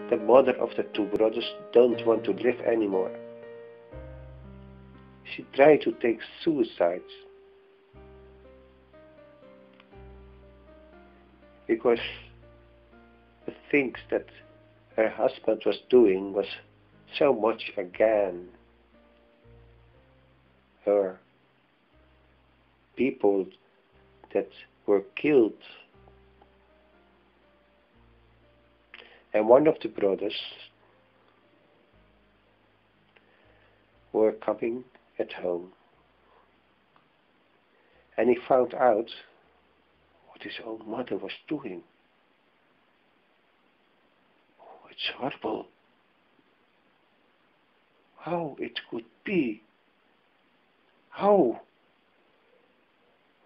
the mother of the two brothers don't want to live anymore. She tried to take suicide because the things that her husband was doing was so much against her. People that were killed. And one of the brothers were coming at home. And he found out what his own mother was doing. Oh, it's horrible. How it could be? How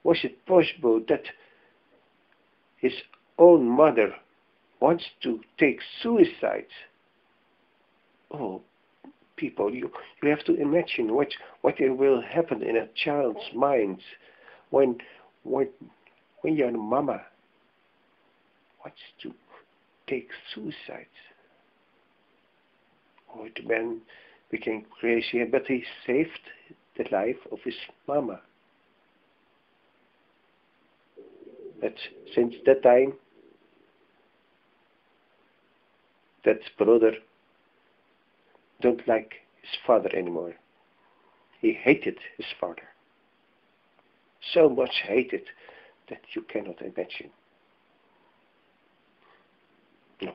was it possible that his own mother wants to take suicide? Oh, people, you have to imagine what will happen in a child's mind when your mama wants to take suicide. Oh, the man became crazy, but he saved the life of his mama. But since that time, that brother don't like his father anymore. He hated his father. So much hated that you cannot imagine. No.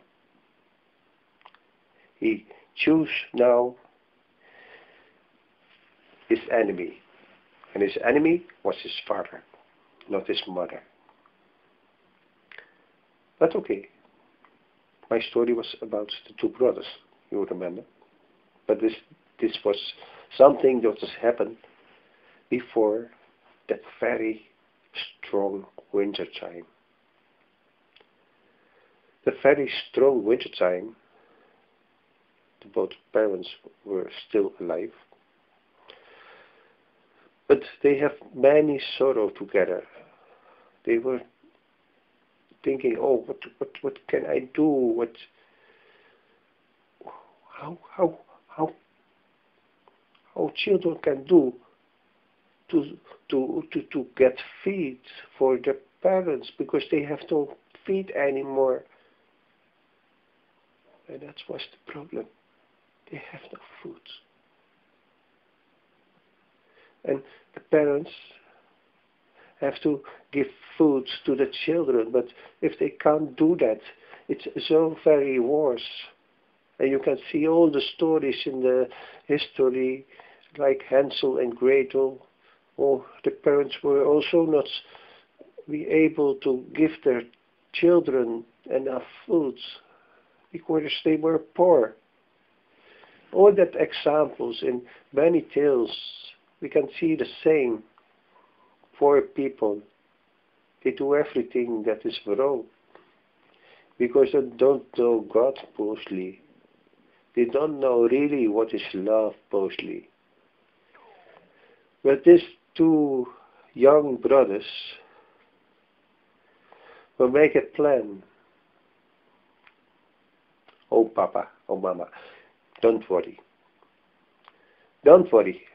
He chose now his enemy. And his enemy was his father, not his mother. But okay, my story was about the two brothers, you remember. But this was something that has happened before that very strong winter time. The very strong winter time, both parents were still alive, but they have many sorrow together. They were thinking, oh, what can I do? How children can do to get feed for their parents because they have no feed anymore. And that was the problem. They have no food. And the parents have to give food to the children, but if they can't do that, it's so very worse. And you can see all the stories in the history, like Hansel and Gretel. Oh, the parents were also not be able to give their children enough food because they were poor. All that examples in many tales, we can see the same. Poor people, they do everything that is wrong because they don't know God mostly. They don't know really what is love mostly. But these two young brothers will make a plan. Oh Papa, oh Mama, don't worry. Don't worry.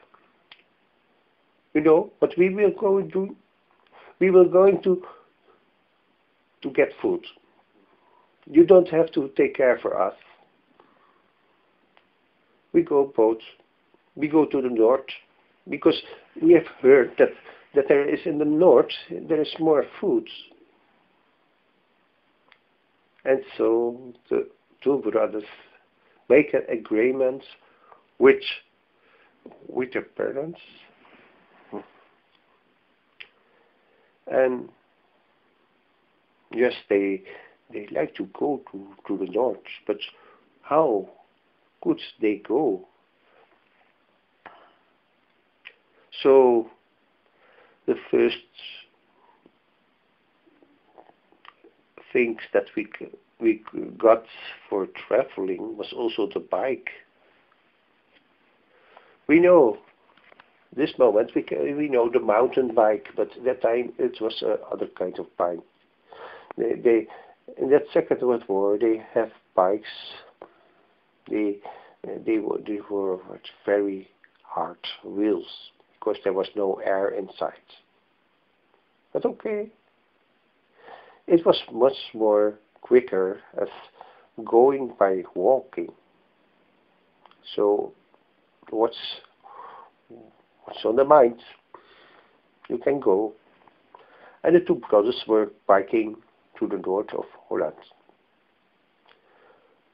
You know what we will go and do? We will going to get food. You don't have to take care for us. We go both. We go to the north because we have heard that there is in the north there is more food. And so the two brothers make an agreement with their parents. And yes, they like to go to the north, but how could they go? So the first things that we got for traveling was also the bike. We know this moment we know the mountain bike, but at that time it was other kind of bike. They in that Second World War they have bikes They were with very hard wheels because there was no air inside. But okay, it was much more quicker as going by walking. So what's on the mind? You can go. And the two brothers were biking to the north of Holland.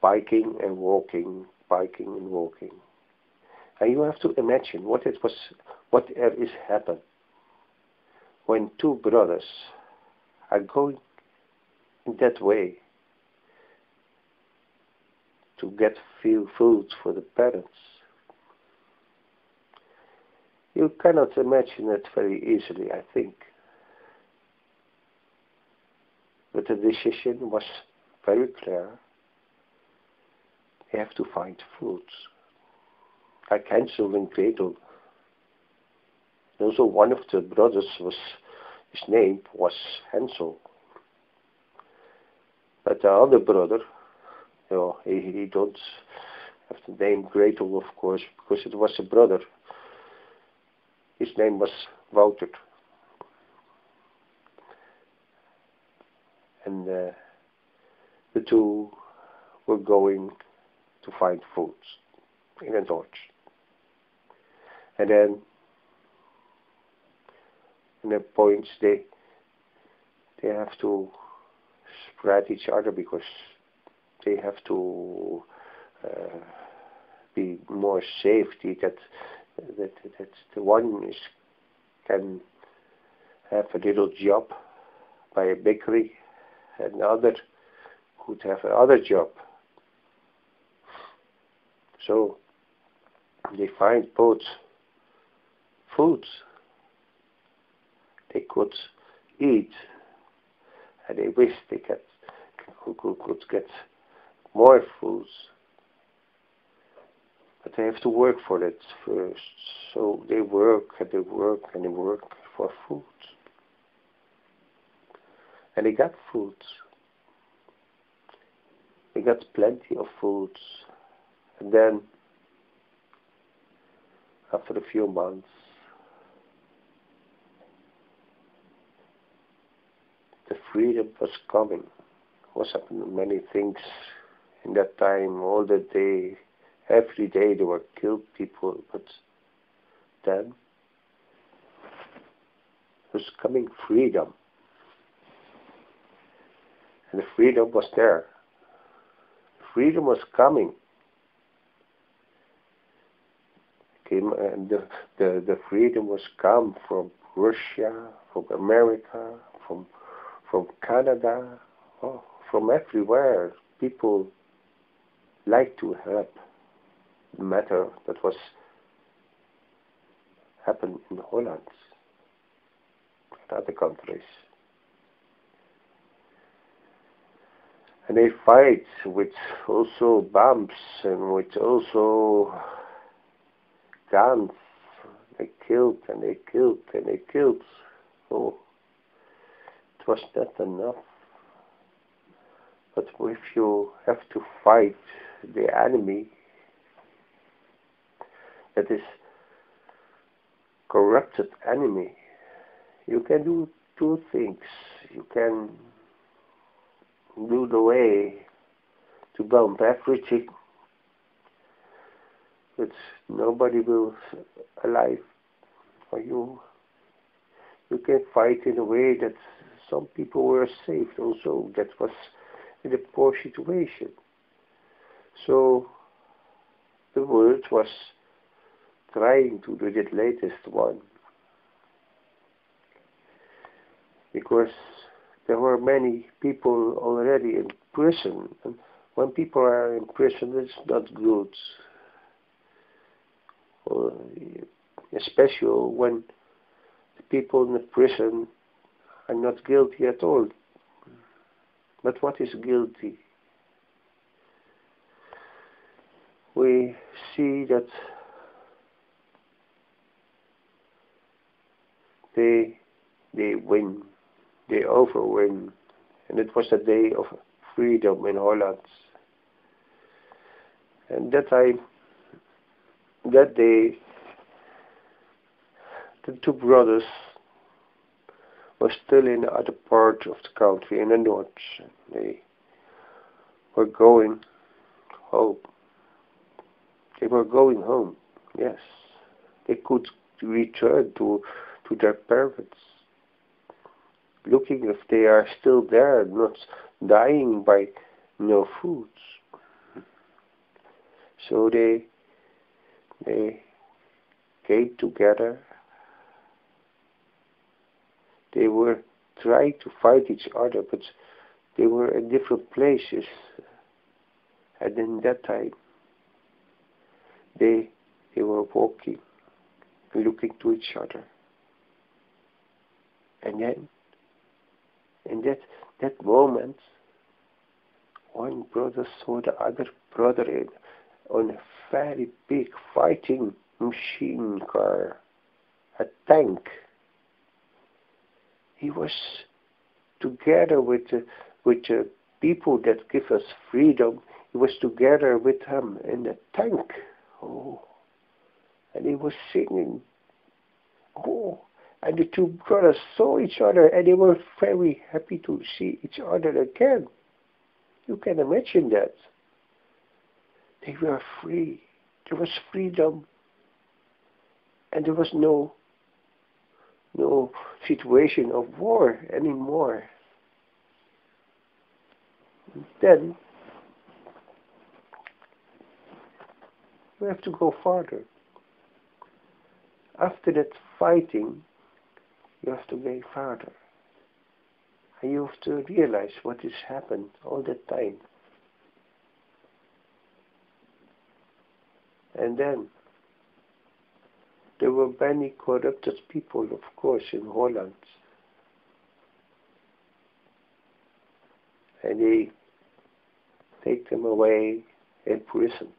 Biking and walking, biking and walking. And you have to imagine what is happened when two brothers are going in that way to get few food for the parents. You cannot imagine it very easily, I think. But the decision was very clear. They have to find food. Like Hansel and Gretel. Also one of the brothers his name was Hansel. But the other brother, he don't have the name Gretel, of course, because it was a brother. His name was Wouter. And the two were going to find food in a torch. And then in a point they have to spread each other because they have to be more safety that the one can have a little job by a bakery and the other could have another job. So they find both foods they could eat, and they wish they could get more foods, but they have to work for it first. So they work and they work and they work for food, and they got food. They got plenty of food, and then after a few months, the freedom was coming. Was happening many things in that time. All the day, every day, they were killed people. But then was coming freedom, and the freedom was there. Freedom was coming. And the freedom was come from Russia, from America, from Canada, from everywhere. People like to help. The matter that was happened in Holland and other countries. And they fight with also bombs and with also guns. They killed and they killed and they killed. Oh, it was not enough. But if you have to fight the enemy, that is corrupted enemy, you can do two things. You can do the way to bomb everything, but nobody will alive for you. You can fight in a way that some people were saved also. That was in a poor situation. So the world was trying to do the latest one, because there were many people already in prison, and when people are in prison, it's not good. Especially when the people in the prison are not guilty at all. But what is guilty? We see that they win, they overwin, and it was the day of freedom in Holland. And that day, the two brothers were still in the other part of the country, in the north. They were going home. They were going home, yes. They could return to their parents, looking if they are still there, not dying by no food. So they came together. They were trying to find each other, but they were in different places. And in that time, they were walking, looking to each other. And then, in that moment, one brother saw the other brother on a very big fighting machine car, a tank. He was together with the people that give us freedom. He was together with them in the tank. Oh, and he was singing. Oh, and the two brothers saw each other, and they were very happy to see each other again. You can imagine that. They were free. There was freedom, and there was no situation of war anymore. Then we have to go farther. After that fighting, you have to go farther. And you have to realize what has happened all that time. And then there were many corrupted people, of course, in Holland. And they take them away in prisons.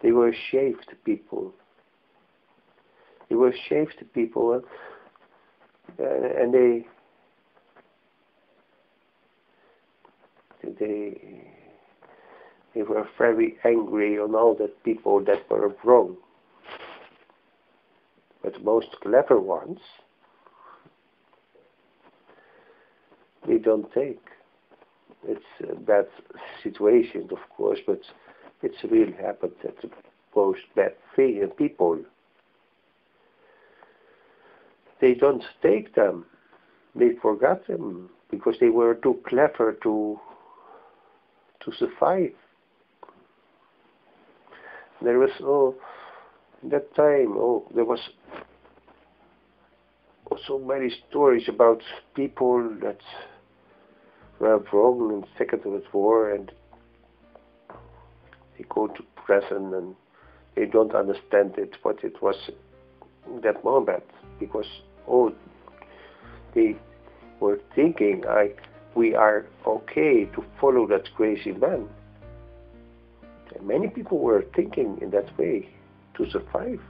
They were shaved people. They were shaved people, and they were very angry on all the people that were wrong. But the most clever ones, they don't take. It's a bad situation, of course, but it's really happened that the most bad people, they don't take them. They forgot them because they were too clever to survive. There was that time. There was so many stories about people that were wrong in the Second World War, and they go to prison and they don't understand what it was in that moment, because they were thinking we are okay to follow that crazy man. And many people were thinking in that way to survive.